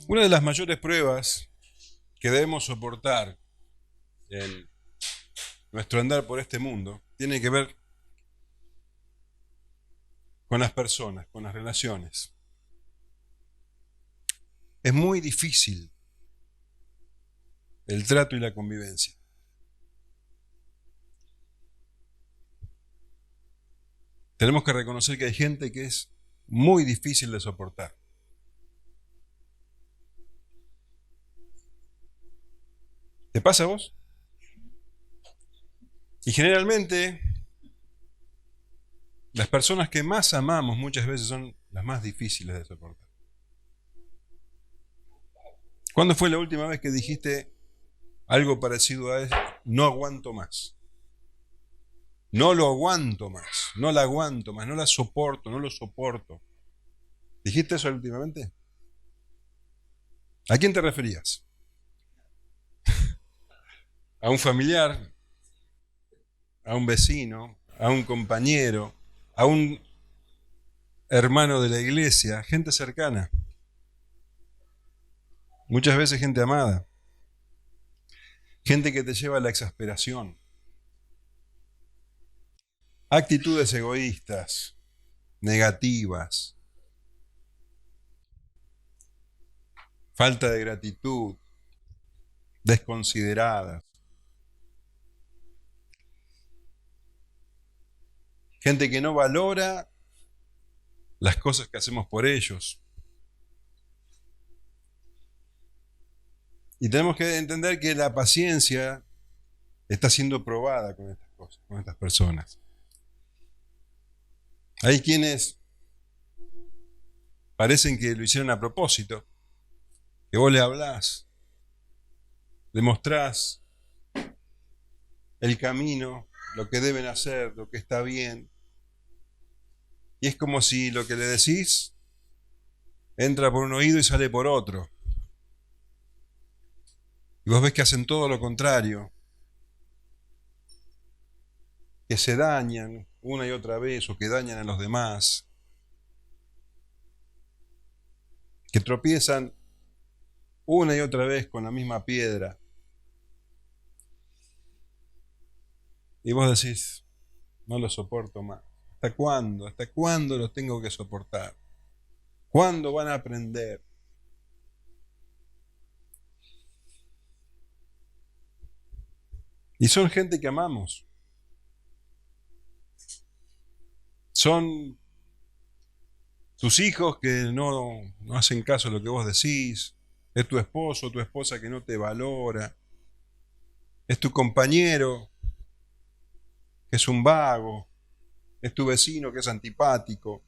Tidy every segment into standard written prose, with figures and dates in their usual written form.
Una de las mayores pruebas que debemos soportar en nuestro andar por este mundo tiene que ver con las personas, con las relaciones. Es muy difícil el trato y la convivencia. Tenemos que reconocer que hay gente que es muy difícil de soportar. ¿Te pasa a vos? Y generalmente las personas que más amamos muchas veces son las más difíciles de soportar. ¿Cuándo fue la última vez que dijiste algo parecido a eso? No aguanto más. No lo aguanto más. No la aguanto más. No la soporto. No lo soporto. ¿Dijiste eso últimamente? ¿A quién te referías? ¿A un familiar? ¿A un vecino? ¿A un compañero? ¿A un hermano de la iglesia? Gente cercana. Muchas veces gente amada. Gente que te lleva a la exasperación. Actitudes egoístas, negativas, falta de gratitud, desconsideradas. Gente que no valora las cosas que hacemos por ellos. Y tenemos que entender que la paciencia está siendo probada con estas cosas, con estas personas. Hay quienes parecen que lo hicieron a propósito, que vos le hablás, le mostrás el camino, lo que deben hacer, lo que está bien. Y es como si lo que le decís entra por un oído y sale por otro. Y vos ves que hacen todo lo contrario, que se dañan una y otra vez o que dañan a los demás, que tropiezan una y otra vez con la misma piedra. Y vos decís, no lo soporto más. ¿Hasta cuándo? ¿Hasta cuándo los tengo que soportar? ¿Cuándo van a aprender? Y son gente que amamos. Son tus hijos que no hacen caso a lo que vos decís. Es tu esposo o tu esposa que no te valora. Es tu compañero que es un vago. Es tu vecino que es antipático.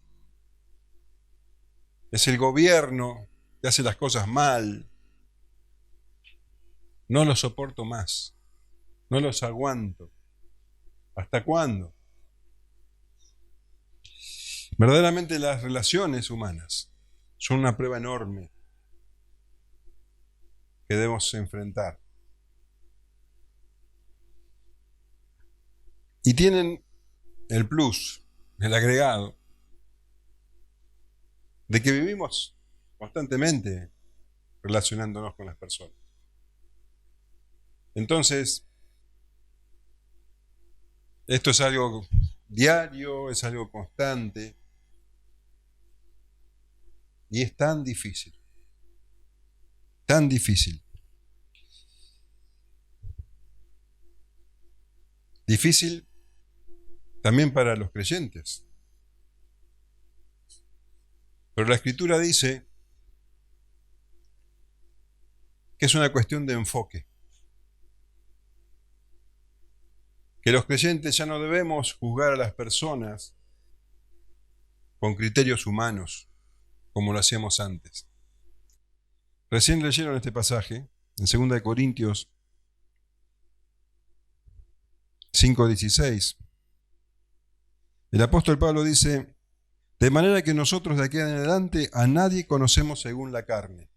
Es el gobierno que hace las cosas mal. No los soporto más. No los aguanto. ¿Hasta cuándo? Verdaderamente las relaciones humanas son una prueba enorme que debemos enfrentar. Y tienen el plus, el agregado, de que vivimos constantemente relacionándonos con las personas. Entonces, esto es algo diario, es algo constante, y es tan difícil, tan difícil. Difícil también para los creyentes. Pero la Escritura dice que es una cuestión de enfoque. Que los creyentes ya no debemos juzgar a las personas con criterios humanos, como lo hacíamos antes. Recién leyeron este pasaje, en 2 Corintios 5:16. El apóstol Pablo dice, de manera que nosotros de aquí en adelante a nadie conocemos según la carne.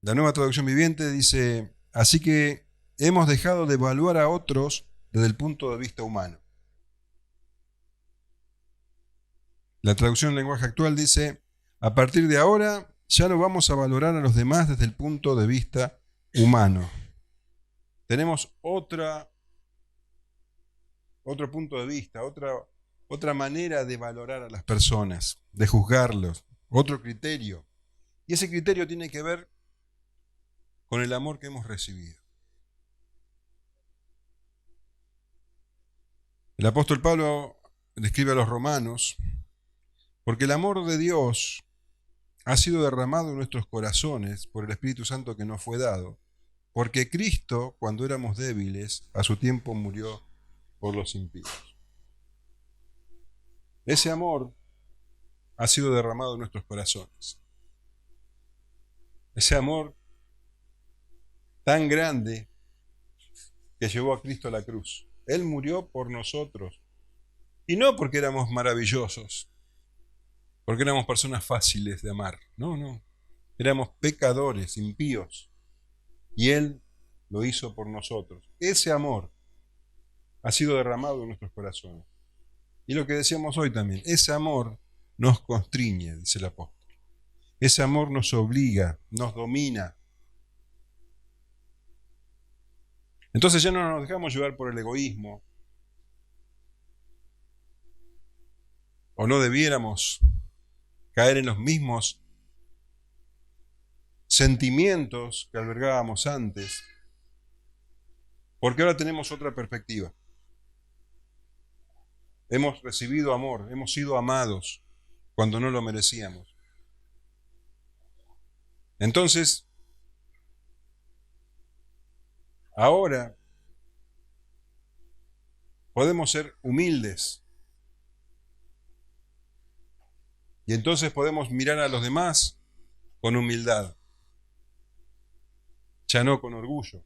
La Nueva Traducción Viviente dice, así que hemos dejado de evaluar a otros desde el punto de vista humano. La traducción en lenguaje actual dice, A partir de ahora, ya no vamos a valorar a los demás desde el punto de vista humano. Tenemos otro punto de vista, otra manera de valorar a las personas, de juzgarlos, otro criterio. Y ese criterio tiene que ver con el amor que hemos recibido. El apóstol Pablo describe a los romanos, porque el amor de Dios ha sido derramado en nuestros corazones por el Espíritu Santo que nos fue dado, porque Cristo, cuando éramos débiles, a su tiempo murió por los impíos. Ese amor ha sido derramado en nuestros corazones. Ese amor tan grande que llevó a Cristo a la cruz. Él murió por nosotros. Y no porque éramos maravillosos, porque éramos personas fáciles de amar. No, no. Éramos pecadores, impíos. Y Él lo hizo por nosotros. Ese amor ha sido derramado en nuestros corazones. Y lo que decíamos hoy también, ese amor nos constriñe, dice el apóstol. Ese amor nos obliga, nos domina. Entonces ya no nos dejamos llevar por el egoísmo, o no debiéramos caer en los mismos sentimientos que albergábamos antes, porque ahora tenemos otra perspectiva. Hemos recibido amor, hemos sido amados cuando no lo merecíamos. Entonces, ahora podemos ser humildes y entonces podemos mirar a los demás con humildad, ya no con orgullo.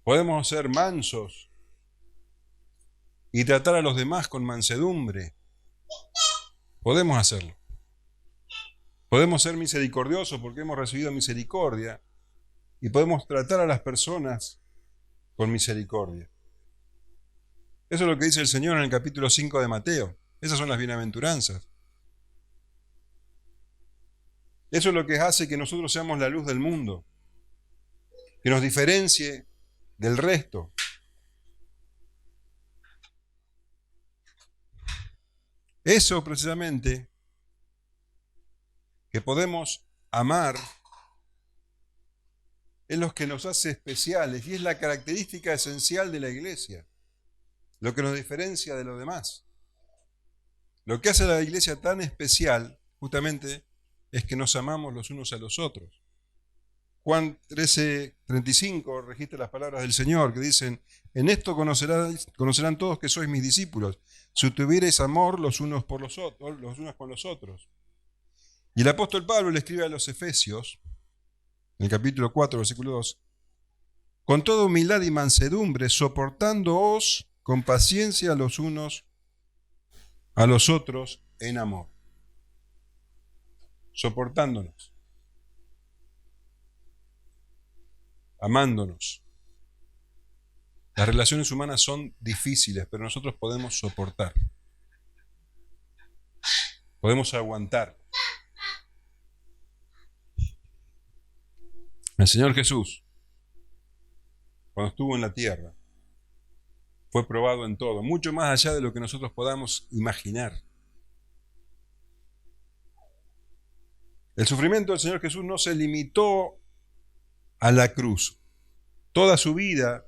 Podemos ser mansos y tratar a los demás con mansedumbre. Podemos hacerlo. Podemos ser misericordiosos porque hemos recibido misericordia y podemos tratar a las personas con misericordia. Eso es lo que dice el Señor en el capítulo 5 de Mateo. Esas son las bienaventuranzas. Eso es lo que hace que nosotros seamos la luz del mundo, que nos diferencie del resto. Eso precisamente, que podemos amar, es lo que nos hace especiales y es la característica esencial de la iglesia, lo que nos diferencia de los demás. Lo que hace a la iglesia tan especial, justamente, es que nos amamos los unos a los otros. Juan 13:35 registra las palabras del Señor que dicen: en esto conocerán todos que sois mis discípulos, si tuviereis amor los unos por los otros, los unos con los otros. Y el apóstol Pablo le escribe a los Efesios, en el capítulo 4, versículo 2, con toda humildad y mansedumbre, soportándoos con paciencia los unos a los otros en amor. Soportándonos. Amándonos. Las relaciones humanas son difíciles, pero nosotros podemos soportar. Podemos aguantar. El Señor Jesús, cuando estuvo en la tierra, fue probado en todo, mucho más allá de lo que nosotros podamos imaginar. El sufrimiento del Señor Jesús no se limitó a la cruz. Toda su vida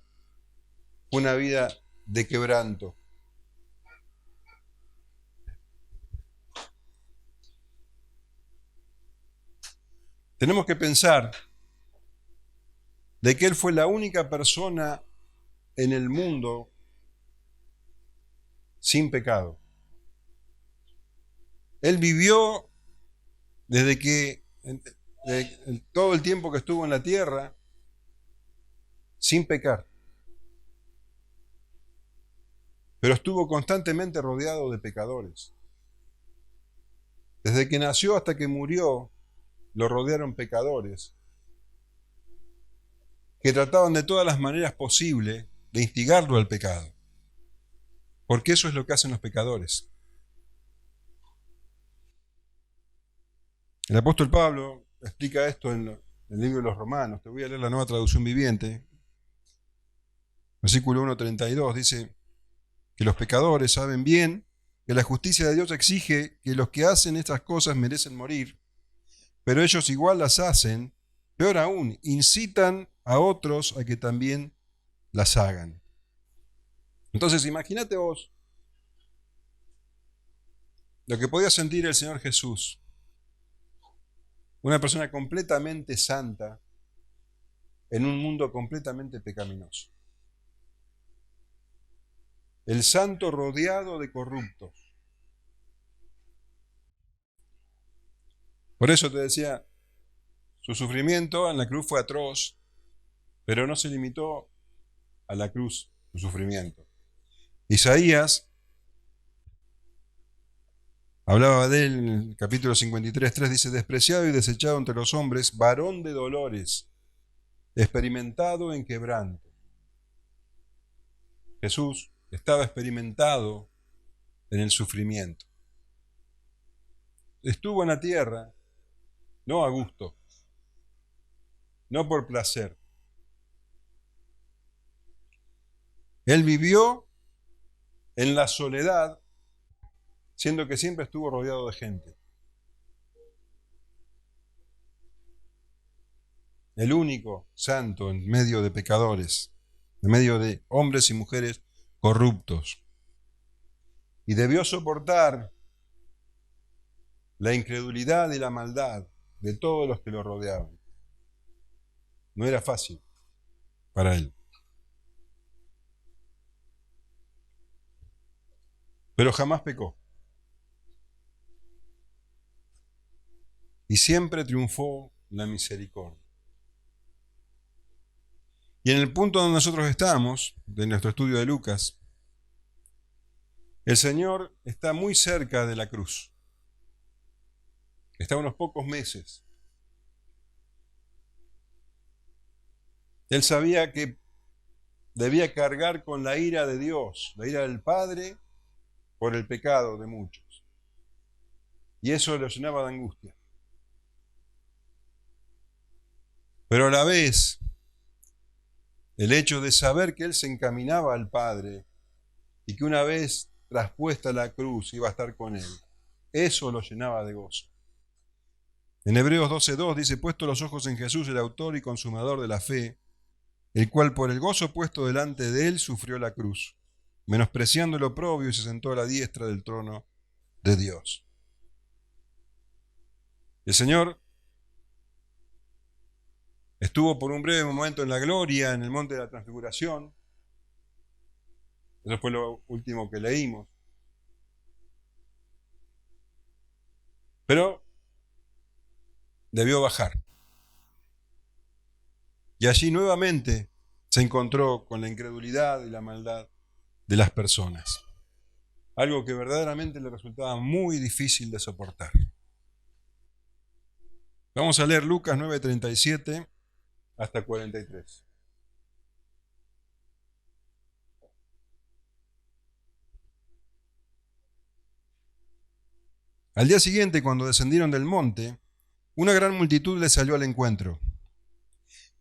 fue una vida de quebranto. Tenemos que pensar de que Él fue la única persona en el mundo sin pecado. Él vivió desde que todo el tiempo que estuvo en la tierra sin pecar. Pero estuvo constantemente rodeado de pecadores. Desde que nació hasta que murió, lo rodearon pecadores que trataban de todas las maneras posibles de instigarlo al pecado. Porque eso es lo que hacen los pecadores. El apóstol Pablo explica esto en el libro de los Romanos. Te voy a leer la Nueva Traducción Viviente. Versículo 1:32 dice que los pecadores saben bien que la justicia de Dios exige que los que hacen estas cosas merecen morir, pero ellos igual las hacen, peor aún, incitan a otros a que también las hagan. Entonces, imagínate vos lo que podía sentir el Señor Jesús, una persona completamente santa en un mundo completamente pecaminoso. El santo rodeado de corruptos. Por eso te decía, su sufrimiento en la cruz fue atroz, pero no se limitó a la cruz, su sufrimiento. Isaías hablaba de él en el capítulo 53:3, dice, despreciado y desechado entre los hombres, varón de dolores, experimentado en quebranto. Jesús estaba experimentado en el sufrimiento. Estuvo en la tierra, no a gusto, no por placer. Él vivió en la soledad, siendo que siempre estuvo rodeado de gente. El único santo en medio de pecadores, en medio de hombres y mujeres corruptos. Y debió soportar la incredulidad y la maldad de todos los que lo rodeaban. No era fácil para él. Pero jamás pecó. Y siempre triunfó la misericordia. Y en el punto donde nosotros estamos, de nuestro estudio de Lucas, el Señor está muy cerca de la cruz. Está a unos pocos meses. Él sabía que debía cargar con la ira de Dios, la ira del Padre, por el pecado de muchos. Y eso lo llenaba de angustia. Pero a la vez, el hecho de saber que Él se encaminaba al Padre y que una vez traspuesta la cruz iba a estar con Él, eso lo llenaba de gozo. En Hebreos 12:2 dice, puesto los ojos en Jesús, el autor y consumador de la fe, el cual por el gozo puesto delante de Él sufrió la cruz, menospreciando el oprobio, y se sentó a la diestra del trono de Dios. El Señor estuvo por un breve momento en la gloria, en el monte de la transfiguración. Eso fue lo último que leímos. Pero debió bajar. Y allí nuevamente se encontró con la incredulidad y la maldad de las personas. Algo que verdaderamente le resultaba muy difícil de soportar. Vamos a leer Lucas 9:37 hasta 43. Al día siguiente, cuando descendieron del monte, una gran multitud les salió al encuentro.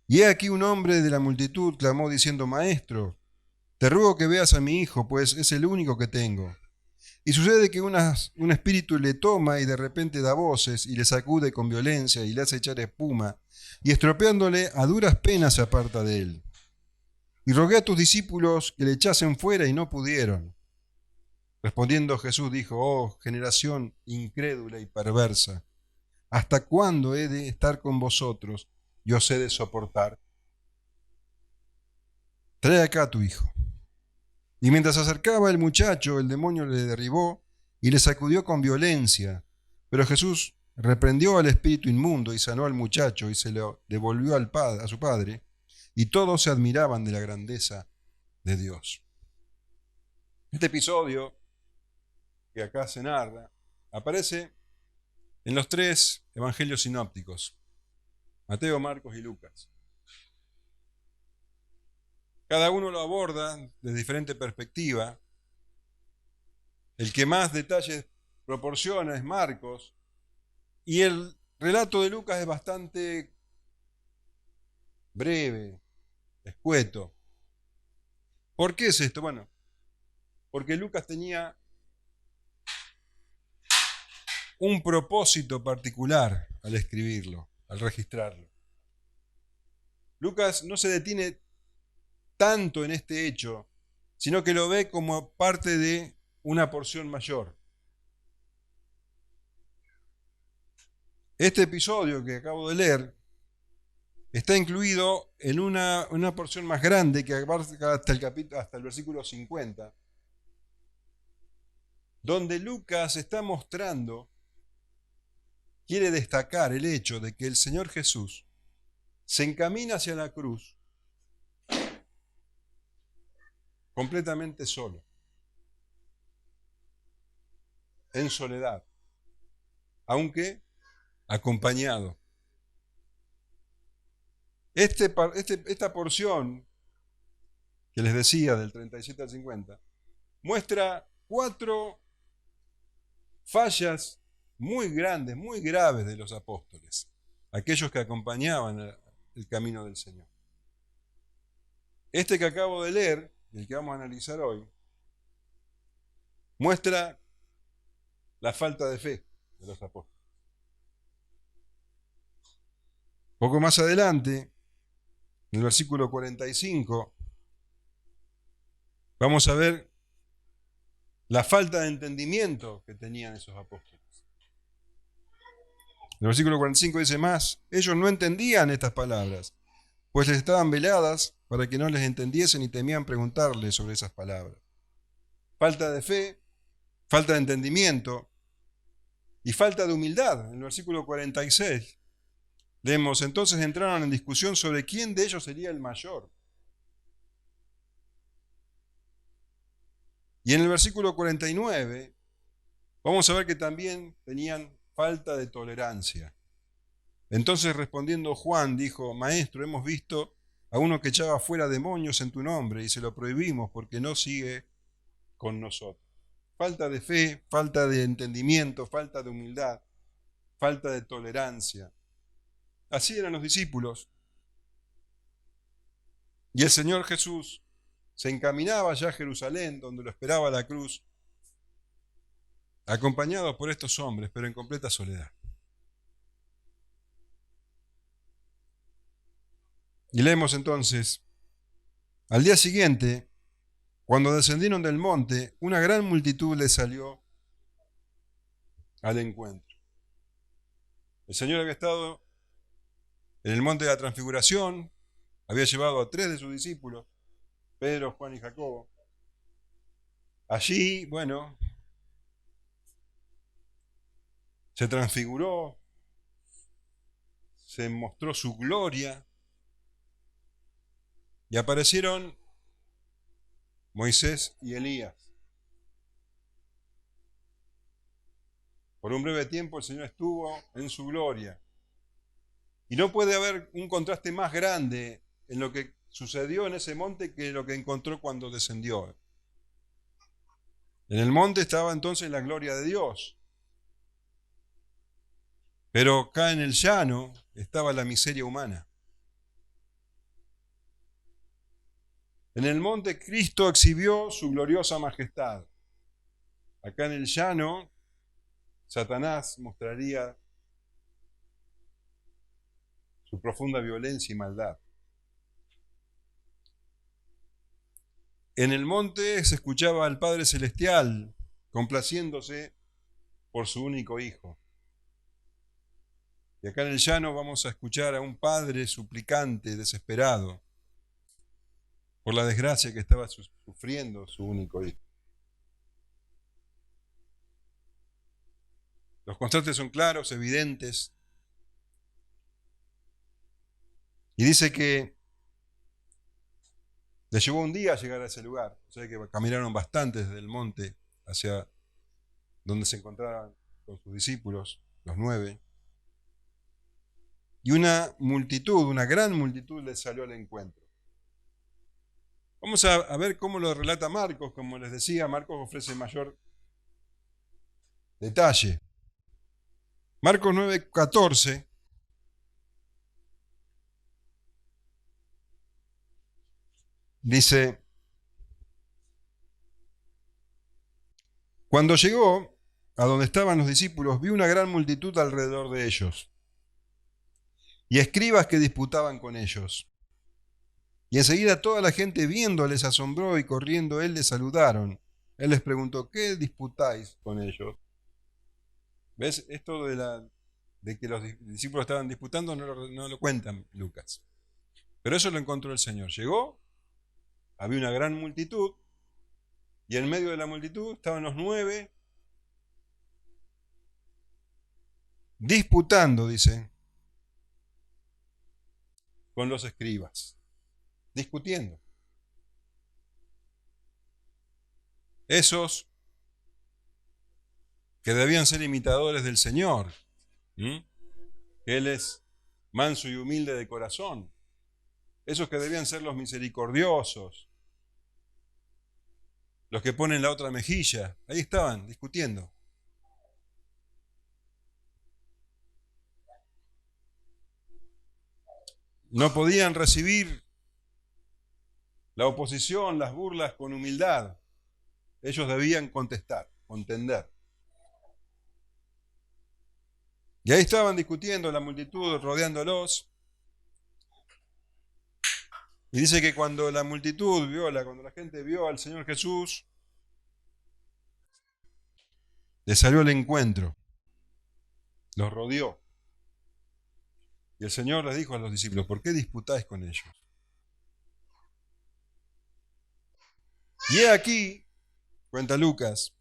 Y he aquí un hombre de la multitud clamó diciendo, Maestro, te ruego que veas a mi hijo, pues es el único que tengo. Y sucede que un espíritu le toma y de repente da voces y le sacude con violencia y le hace echar espuma, y estropeándole a duras penas se aparta de él. Y rogué a tus discípulos que le echasen fuera y no pudieron. Respondiendo Jesús dijo, oh generación incrédula y perversa, ¿hasta cuándo he de estar con vosotros y os he de soportar? Trae acá a tu hijo. Y mientras se acercaba el muchacho, el demonio le derribó y le sacudió con violencia. Pero Jesús reprendió al espíritu inmundo y sanó al muchacho y se lo devolvió a su padre, y todos se admiraban de la grandeza de Dios. Este episodio que acá se narra aparece en los 3 evangelios sinópticos, Mateo, Marcos y Lucas. Cada uno lo aborda de diferente perspectiva. El que más detalles proporciona es Marcos, y el relato de Lucas es bastante breve, escueto. ¿Por qué es esto? Bueno, porque Lucas tenía un propósito particular al escribirlo, al registrarlo. Lucas no se detiene tanto en este hecho, sino que lo ve como parte de una porción mayor. Este episodio que acabo de leer está incluido en una porción más grande que abarca hasta el versículo 50, donde Lucas está mostrando, quiere destacar el hecho de que el Señor Jesús se encamina hacia la cruz completamente solo, en soledad, aunque acompañado. Esta porción que les decía del 37 al 50 muestra 4 fallas muy grandes, muy graves de los apóstoles, aquellos que acompañaban el camino del Señor. Este que acabo de leer, el que vamos a analizar hoy, muestra la falta de fe de los apóstoles. Poco más adelante, en el versículo 45, vamos a ver la falta de entendimiento que tenían esos apóstoles. En el versículo 45 dice más, ellos no entendían estas palabras, pues les estaban veladas para que no les entendiesen y temían preguntarles sobre esas palabras. Falta de fe, falta de entendimiento y falta de humildad. En el versículo 46 leemos, entonces entraron en discusión sobre quién de ellos sería el mayor. Y en el versículo 49 vamos a ver que también tenían falta de tolerancia. Entonces respondiendo Juan dijo, Maestro, hemos visto a uno que echaba fuera demonios en tu nombre y se lo prohibimos porque no sigue con nosotros. Falta de fe, falta de entendimiento, falta de humildad, falta de tolerancia. Así eran los discípulos. Y el Señor Jesús se encaminaba ya a Jerusalén, donde lo esperaba la cruz, acompañado por estos hombres, pero en completa soledad. Y leemos entonces, al día siguiente, cuando descendieron del monte, una gran multitud les salió al encuentro. El Señor había estado en el monte de la Transfiguración, había llevado a 3 de sus discípulos, Pedro, Juan y Jacobo. Allí, bueno, se transfiguró, se mostró su gloria y aparecieron Moisés y Elías. Por un breve tiempo el Señor estuvo en su gloria. Y no puede haber un contraste más grande en lo que sucedió en ese monte que lo que encontró cuando descendió. En el monte estaba entonces la gloria de Dios. Pero acá en el llano estaba la miseria humana. En el monte Cristo exhibió su gloriosa majestad. Acá en el llano, Satanás mostraría su profunda violencia y maldad. En el monte se escuchaba al Padre Celestial complaciéndose por su único Hijo. Y acá en el llano vamos a escuchar a un padre suplicante, desesperado, por la desgracia que estaba sufriendo su único hijo. Los contrastes son claros, evidentes. Y dice que les llevó un día a llegar a ese lugar. O sea que caminaron bastante desde el monte hacia donde se encontraban con sus discípulos, los 9. Y una multitud, una gran multitud les salió al encuentro. Vamos a ver cómo lo relata Marcos. Como les decía, Marcos ofrece mayor detalle. Marcos 9:14 dice, cuando llegó a donde estaban los discípulos, vio una gran multitud alrededor de ellos y escribas que disputaban con ellos. Y enseguida toda la gente viéndoles asombró y corriendo él les saludaron. Él les preguntó, ¿qué disputáis con ellos? ¿Ves? Esto de que los discípulos estaban disputando no lo cuentan Lucas. Pero eso lo encontró el Señor. Llegó, había una gran multitud, y en medio de la multitud estaban los 9 disputando, dice, con los escribas. Discutiendo. Esos que debían ser imitadores del Señor, que Él es manso y humilde de corazón. Esos que debían ser los misericordiosos, los que ponen la otra mejilla. Ahí estaban discutiendo. No podían recibir la oposición, las burlas con humildad. Ellos debían contestar, contender. Y ahí estaban discutiendo, la multitud rodeándolos. Y dice que cuando la multitud cuando la gente vio al Señor Jesús, le salió al encuentro, los rodeó. Y el Señor les dijo a los discípulos, ¿por qué disputáis con ellos? Y he aquí, cuenta Lucas,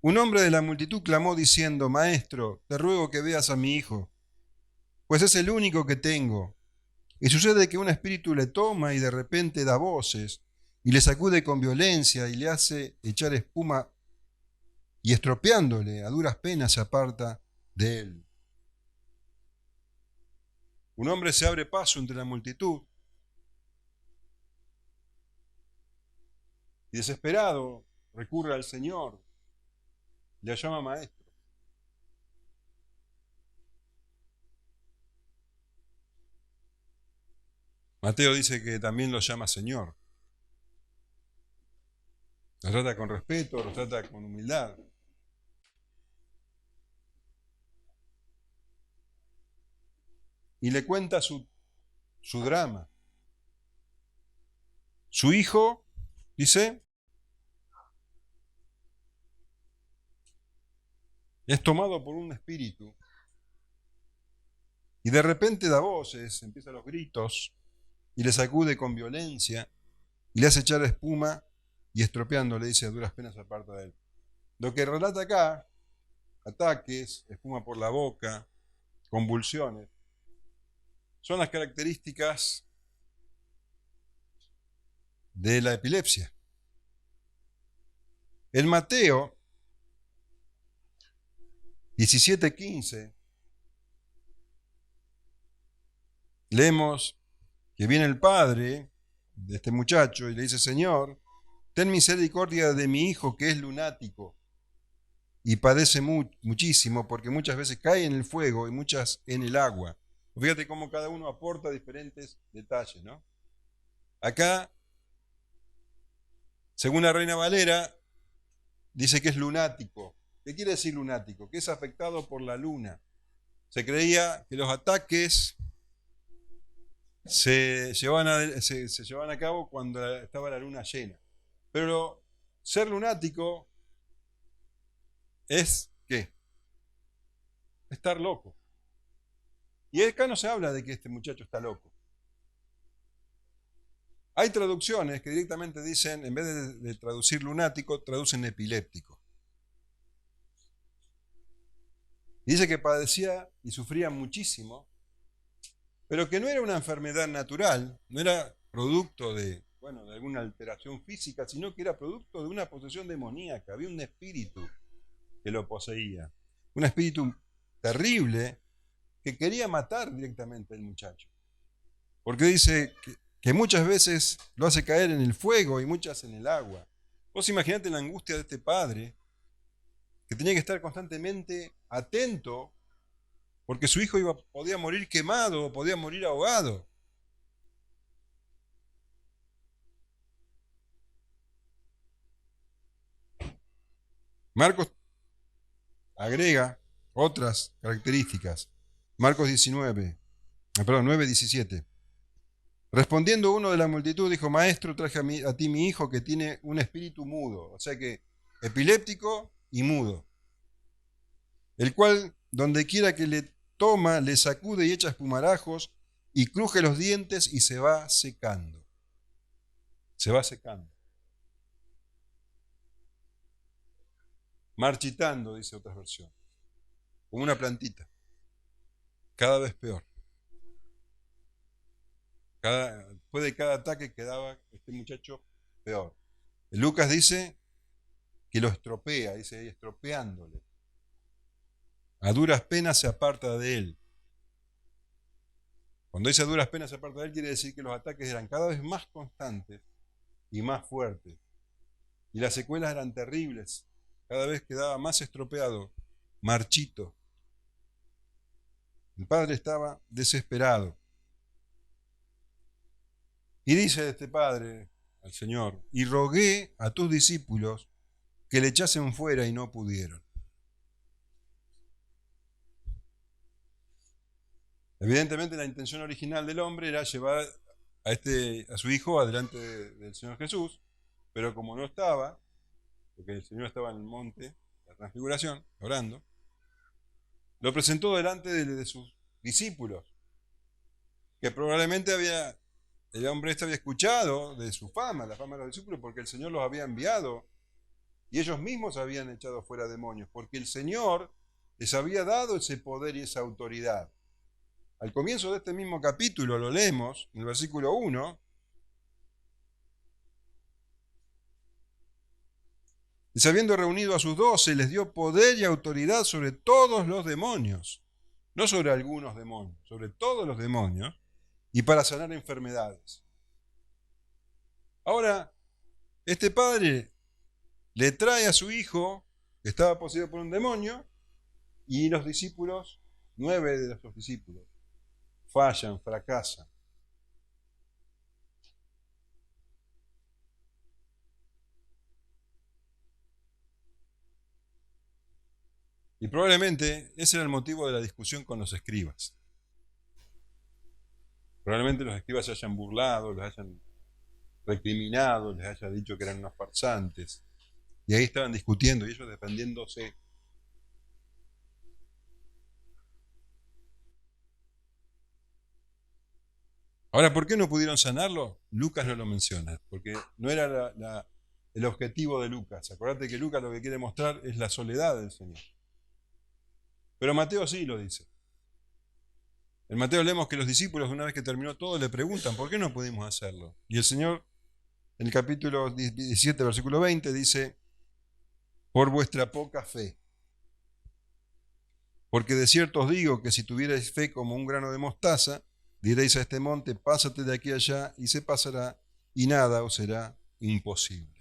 un hombre de la multitud clamó diciendo, Maestro, te ruego que veas a mi hijo, pues es el único que tengo. Y sucede que un espíritu le toma y de repente da voces, y le sacude con violencia y le hace echar espuma, y estropeándole a duras penas se aparta de él. Un hombre se abre paso entre la multitud y desesperado recurre al Señor, le llama maestro. Mateo dice que también lo llama Señor. Lo trata con respeto, lo trata con humildad. Y le cuenta su drama. Su hijo, dice, es tomado por un espíritu y de repente da voces, empieza los gritos y le sacude con violencia y le hace echar espuma y estropeando le dice a duras penas aparta de él. Lo que relata acá, ataques, espuma por la boca, convulsiones, son las características de la epilepsia. En Mateo 17:15 leemos que viene el padre de este muchacho y le dice, Señor, ten misericordia de mi hijo que es lunático y padece muchísimo porque muchas veces cae en el fuego y muchas en el agua. Fíjate cómo cada uno aporta diferentes detalles, ¿no? Acá, según la Reina Valera, dice que es lunático. ¿Qué quiere decir lunático? Que es afectado por la luna. Se creía que los ataques se llevaban a cabo cuando estaba la luna llena. Pero ser lunático es, ¿qué? Estar loco. Y acá no se habla de que este muchacho está loco. Hay traducciones que directamente dicen, en vez de traducir lunático, traducen epiléptico. Y dice que padecía y sufría muchísimo, pero que no era una enfermedad natural, no era producto de alguna alteración física, sino que era producto de una posesión demoníaca. Había un espíritu que lo poseía, un espíritu terrible que quería matar directamente al muchacho. Porque dice que muchas veces lo hace caer en el fuego y muchas en el agua. Vos imaginate la angustia de este padre que tenía que estar constantemente atento porque su hijo podía morir quemado o podía morir ahogado. Marcos agrega otras características. Marcos 9:17. Respondiendo uno de la multitud, dijo: Maestro, traje a ti mi hijo que tiene un espíritu mudo, o sea que epiléptico y mudo, el cual donde quiera que le toma, le sacude y echa espumarajos y cruje los dientes y se va secando. Se va secando. Marchitando, dice otra versión. Como una plantita. Cada vez peor. Después de cada ataque quedaba este muchacho peor. Lucas dice que lo estropea, dice ahí, estropeándole. A duras penas se aparta de él. Cuando dice a duras penas se aparta de él, quiere decir que los ataques eran cada vez más constantes y más fuertes. Y las secuelas eran terribles. Cada vez quedaba más estropeado, marchito. El padre estaba desesperado. Y dice este padre al Señor: y rogué a tus discípulos que le echasen fuera y no pudieron. Evidentemente la intención original del hombre era llevar a su hijo adelante del Señor Jesús, pero como no estaba, porque el Señor estaba en el monte, la transfiguración, orando, lo presentó delante de sus discípulos, que probablemente el hombre había escuchado de su fama, la fama de los discípulos, porque el Señor los había enviado y ellos mismos habían echado fuera demonios, porque el Señor les había dado ese poder y esa autoridad. Al comienzo de este mismo capítulo lo leemos, en el versículo 1, y habiendo reunido a sus 12, les dio poder y autoridad sobre todos los demonios, no sobre algunos demonios, sobre todos los demonios, y para sanar enfermedades. Ahora, este padre le trae a su hijo, que estaba poseído por un demonio, y los discípulos, 9 de los discípulos, fallan, fracasan. Y probablemente ese era el motivo de la discusión con los escribas. Probablemente los escribas se hayan burlado, los hayan recriminado, les hayan dicho que eran unos farsantes. Y ahí estaban discutiendo y ellos defendiéndose. Ahora, ¿por qué no pudieron sanarlo? Lucas no lo menciona, porque no era el objetivo de Lucas. Acordate que Lucas lo que quiere mostrar es la soledad del Señor. Pero Mateo sí lo dice. En Mateo leemos que los discípulos, una vez que terminó todo, le preguntan: ¿por qué no pudimos hacerlo? Y el Señor, en el capítulo 17, versículo 20, dice: por vuestra poca fe. Porque de cierto os digo que si tuvierais fe como un grano de mostaza, diréis a este monte: pásate de aquí allá, y se pasará, y nada os será imposible.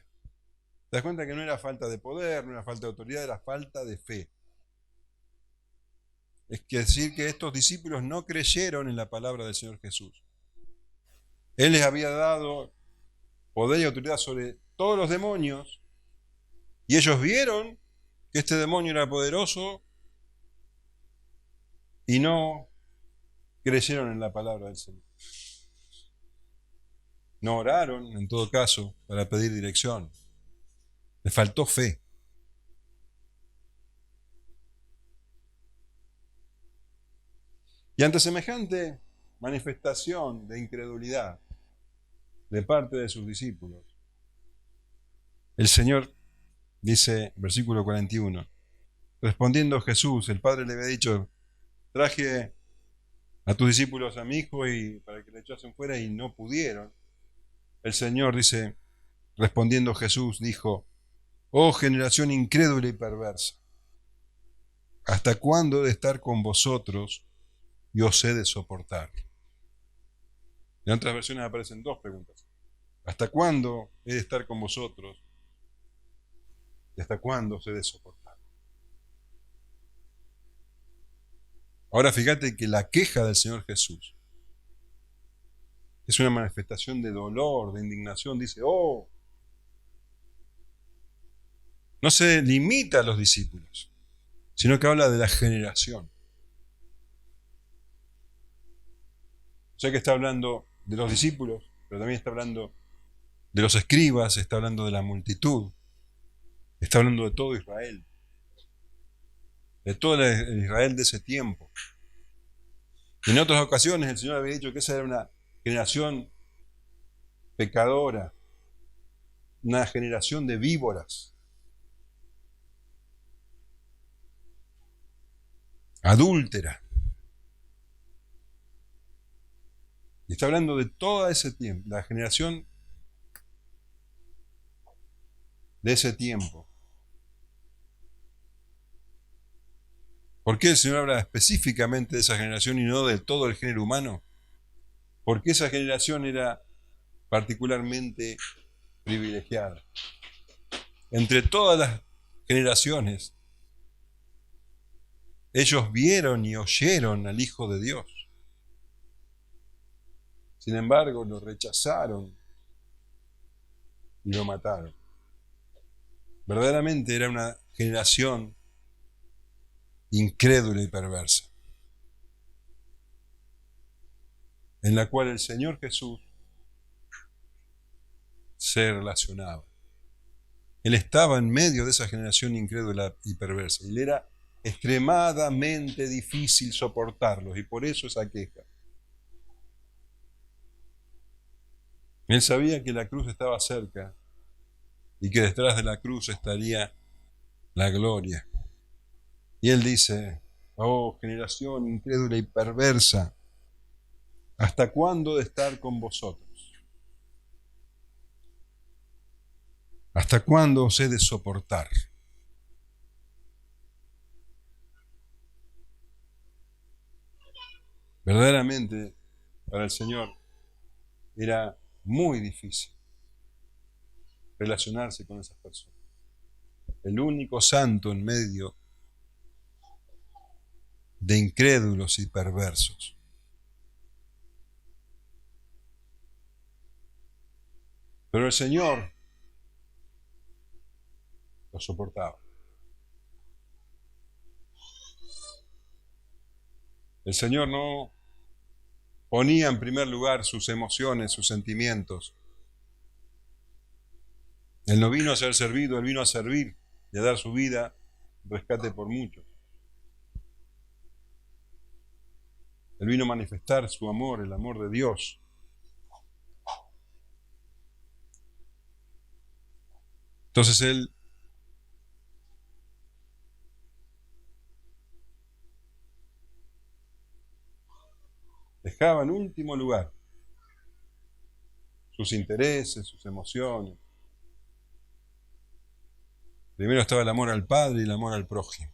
¿Te das cuenta que no era falta de poder, no era falta de autoridad, era falta de fe? Es decir, que estos discípulos no creyeron en la palabra del Señor Jesús. Él les había dado poder y autoridad sobre todos los demonios, y ellos vieron que este demonio era poderoso y no creyeron en la palabra del Señor. No oraron, en todo caso, para pedir dirección. Les faltó fe. Y ante semejante manifestación de incredulidad de parte de sus discípulos, el Señor dice, versículo 41, respondiendo Jesús, el Padre le había dicho: traje a tus discípulos a mi hijo y para que le echasen fuera y no pudieron. El Señor dice, respondiendo Jesús, dijo: oh generación incrédula y perversa, ¿hasta cuándo he de estar con vosotros y os he de soportar? En otras versiones aparecen dos preguntas: ¿hasta cuándo he de estar con vosotros y hasta cuándo os he de soportar? Ahora fíjate que la queja del Señor Jesús es una manifestación de dolor, de indignación. Dice, oh, no se limita a los discípulos, sino que habla de la generación. O sea que está hablando de los discípulos, pero también está hablando de los escribas, está hablando de la multitud, está hablando de todo Israel, de todo el Israel de ese tiempo. Y en otras ocasiones el Señor había dicho que esa era una generación pecadora, una generación de víboras, adúltera. Y está hablando de todo ese tiempo, la generación de ese tiempo. ¿Por qué el Señor habla específicamente de esa generación y no de todo el género humano? Porque esa generación era particularmente privilegiada. Entre todas las generaciones, ellos vieron y oyeron al Hijo de Dios. Sin embargo, lo rechazaron y lo mataron. Verdaderamente era una generación incrédula y perversa, en la cual el Señor Jesús se relacionaba. Él estaba en medio de esa generación incrédula y perversa, y le era extremadamente difícil soportarlos, y por eso esa queja. Él sabía que la cruz estaba cerca y que detrás de la cruz estaría la gloria. Y él dice, oh, generación incrédula y perversa, ¿hasta cuándo de estar con vosotros? ¿Hasta cuándo os he de soportar? Verdaderamente, para el Señor era muy difícil relacionarse con esas personas. El único santo en medio de incrédulos y perversos. Pero el Señor lo soportaba. El Señor no ponía en primer lugar sus emociones, sus sentimientos. Él no vino a ser servido, Él vino a servir y a dar su vida rescate por muchos. Él vino a manifestar su amor, el amor de Dios. Entonces Él dejaba en último lugar sus intereses, sus emociones. Primero estaba el amor al Padre y el amor al prójimo.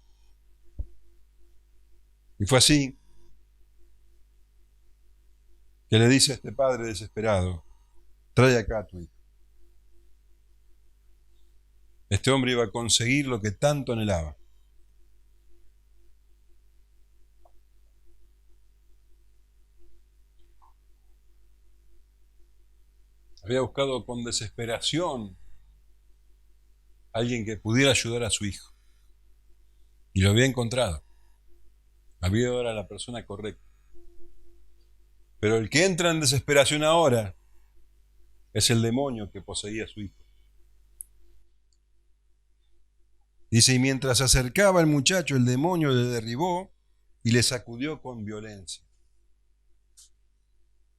Y fue así que le dice a este padre desesperado, trae acá a tu hijo. Este hombre iba a conseguir lo que tanto anhelaba. Había buscado con desesperación a alguien que pudiera ayudar a su hijo. Y lo había encontrado. Había dado a la persona correcta. Pero el que entra en desesperación ahora es el demonio que poseía a su hijo. Dice, y mientras se acercaba el muchacho, el demonio le derribó y le sacudió con violencia.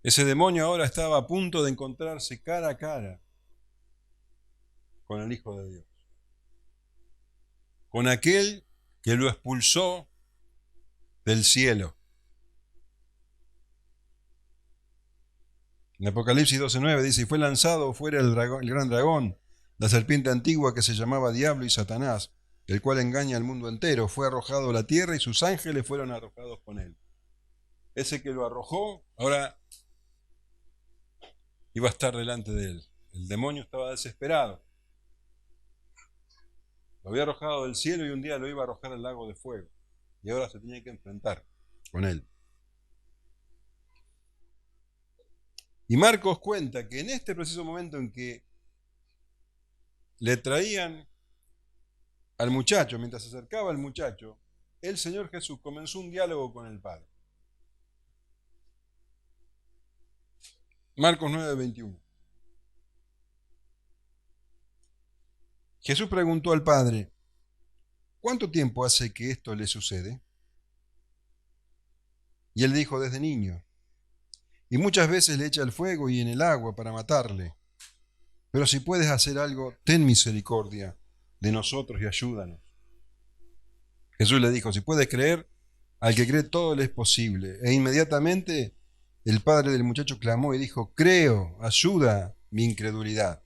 Ese demonio ahora estaba a punto de encontrarse cara a cara con el Hijo de Dios, con aquel que lo expulsó del cielo. En Apocalipsis 12:9 dice, y fue lanzado fuera el gran dragón, la serpiente antigua que se llamaba Diablo y Satanás, el cual engaña al mundo entero, fue arrojado a la tierra y sus ángeles fueron arrojados con él. Ese que lo arrojó, ahora iba a estar delante de él. El demonio estaba desesperado. Lo había arrojado del cielo y un día lo iba a arrojar al lago de fuego. Y ahora se tenía que enfrentar. con él. Y Marcos cuenta que en este preciso momento en que le traían al muchacho, mientras se acercaba al muchacho, el Señor Jesús comenzó un diálogo con el Padre. Marcos 9:21. Jesús preguntó al Padre: ¿cuánto tiempo hace que esto le sucede? Y él dijo: desde niño. Y muchas veces le echa el fuego y en el agua para matarle. Pero si puedes hacer algo, ten misericordia de nosotros y ayúdanos. Jesús le dijo: si puedes creer, al que cree todo le es posible. E inmediatamente el padre del muchacho clamó y dijo: creo, ayuda mi incredulidad.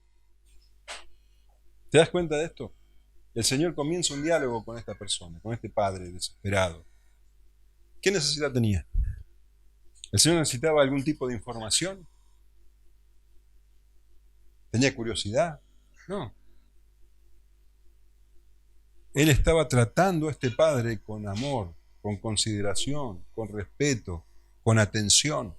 ¿Te das cuenta de esto? El Señor comienza un diálogo con esta persona, con este padre desesperado. ¿Qué necesidad tenía? ¿El Señor necesitaba algún tipo de información? ¿Tenía curiosidad? No. Él estaba tratando a este padre con amor, con consideración, con respeto, con atención.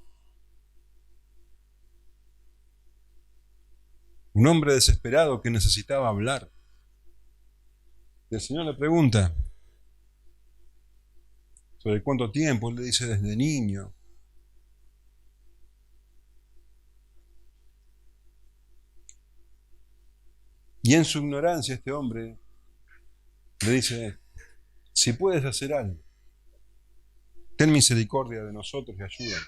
Un hombre desesperado que necesitaba hablar. Y el Señor le pregunta sobre cuánto tiempo. Él le dice: desde niño. Y en su ignorancia este hombre le dice: si puedes hacer algo, ten misericordia de nosotros y ayúdanos.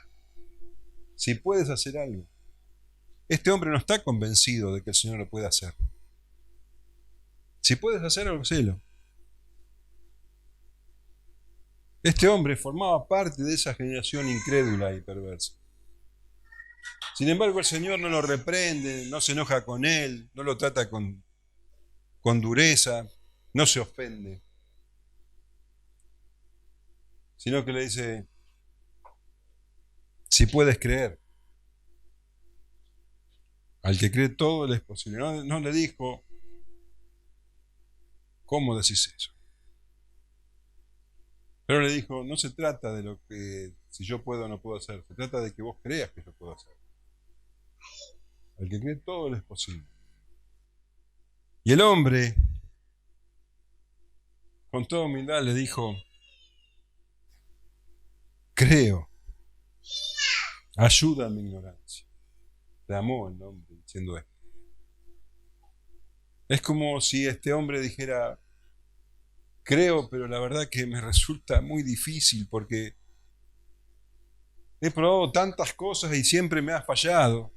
Si puedes hacer algo. Este hombre no está convencido de que el Señor lo puede hacer. Si puedes hacer algo, hacelo. Este hombre formaba parte de esa generación incrédula y perversa. Sin embargo, el Señor no lo reprende, no se enoja con él, no lo trata con dureza, no se ofende, sino que le dice: si puedes creer, al que cree todo le es posible. No le dijo: ¿cómo decís eso? Pero le dijo: no se trata de lo que si yo puedo o no puedo hacer, se trata de que vos creas que yo puedo hacer. Al que cree todo le es posible. Y el hombre, con toda humildad, le dijo: creo, ayuda a mi ignorancia. Clamó el hombre diciendo esto. Es como si este hombre dijera: creo, pero la verdad que me resulta muy difícil porque he probado tantas cosas y siempre me ha fallado.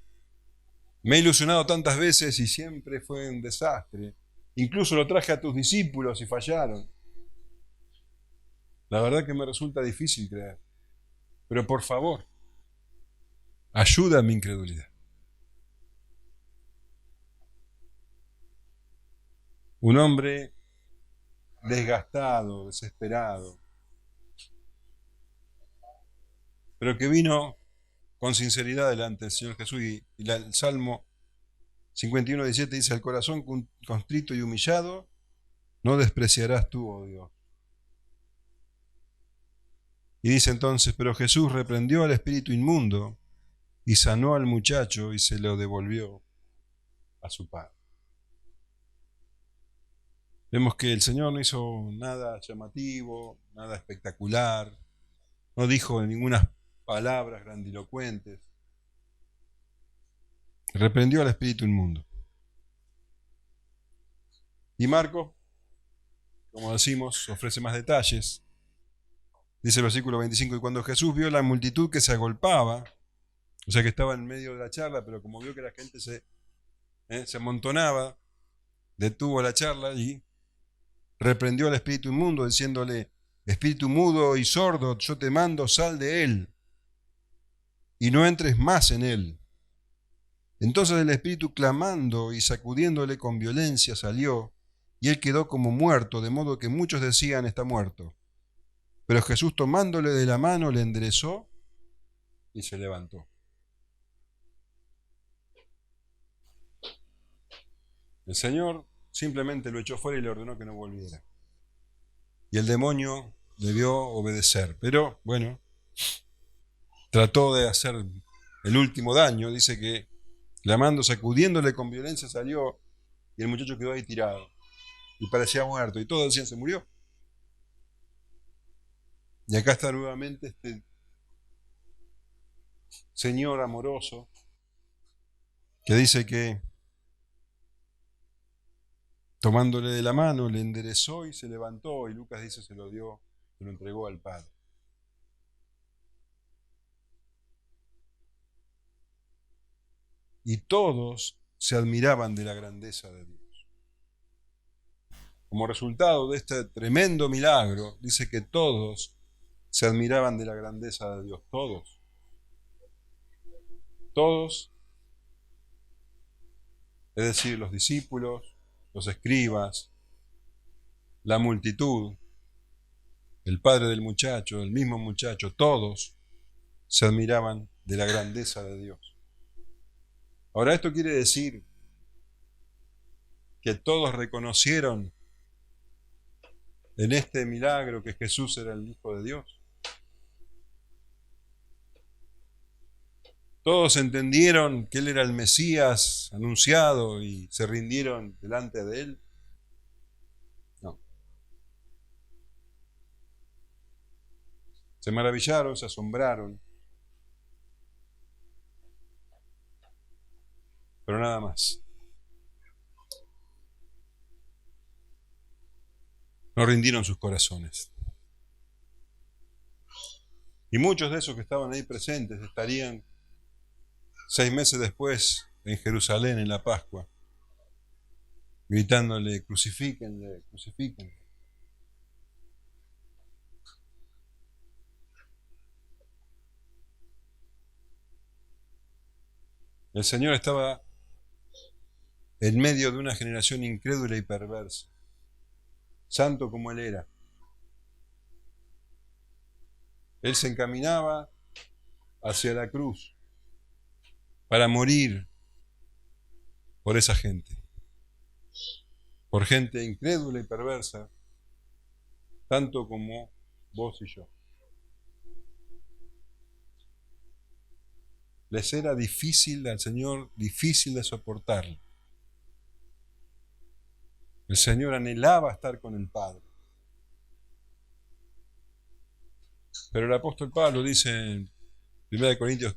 Me he ilusionado tantas veces y siempre fue un desastre. Incluso lo traje a tus discípulos y fallaron. La verdad que me resulta difícil creer. Pero por favor, ayuda a mi incredulidad. Un hombre desgastado, desesperado, pero que vino con sinceridad delante del Señor Jesús. Y el Salmo 51:17 dice: el corazón contrito y humillado no despreciarás tú, oh Dios. Y dice entonces: pero Jesús reprendió al espíritu inmundo y sanó al muchacho y se lo devolvió a su padre. Vemos que el Señor no hizo nada llamativo, nada espectacular, no dijo ninguna palabras grandilocuentes. Reprendió al espíritu inmundo. Y Marcos, como decimos, ofrece más detalles. Dice el versículo 25: y cuando Jesús vio la multitud que se agolpaba, o sea que estaba en medio de la charla, pero como vio que la gente se amontonaba, detuvo la charla y reprendió al espíritu inmundo, diciéndole: espíritu mudo y sordo, yo te mando, sal de él y no entres más en él. Entonces el espíritu, clamando y sacudiéndole con violencia, salió, y él quedó como muerto, de modo que muchos decían: está muerto. Pero Jesús, tomándole de la mano, le enderezó y se levantó. El Señor simplemente lo echó fuera y le ordenó que no volviera. Y el demonio debió obedecer. Pero, bueno, trató de hacer el último daño. Dice que clamando, sacudiéndole con violencia, salió y el muchacho quedó ahí tirado y parecía muerto y todos decían se murió. Y acá está nuevamente este Señor amoroso que dice que tomándole de la mano le enderezó y se levantó, y Lucas dice se lo dio, se lo entregó al Padre. Y todos se admiraban de la grandeza de Dios. Como resultado de este tremendo milagro, dice que todos se admiraban de la grandeza de Dios. Todos. Todos, es decir, los discípulos, los escribas, la multitud, el padre del muchacho, el mismo muchacho, todos se admiraban de la grandeza de Dios. Ahora, esto quiere decir que todos reconocieron en este milagro que Jesús era el Hijo de Dios. Todos entendieron que Él era el Mesías anunciado y se rindieron delante de Él. No. Se maravillaron, se asombraron, pero nada más. No rindieron sus corazones. Y muchos de esos que estaban ahí presentes estarían 6 meses después en Jerusalén en la Pascua, gritándole, crucifíquenle, crucifíquenle. El Señor estaba en medio de una generación incrédula y perversa, santo como Él era. Él se encaminaba hacia la cruz para morir por esa gente, por gente incrédula y perversa, tanto como vos y yo. Les era difícil al Señor, difícil de soportarlo. El Señor anhelaba estar con el Padre. Pero el apóstol Pablo dice en 1 Corintios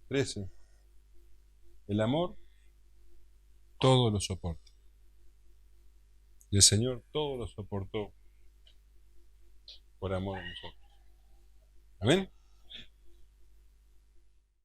13, el amor todo lo soporta. Y el Señor todo lo soportó por amor a nosotros. Amén.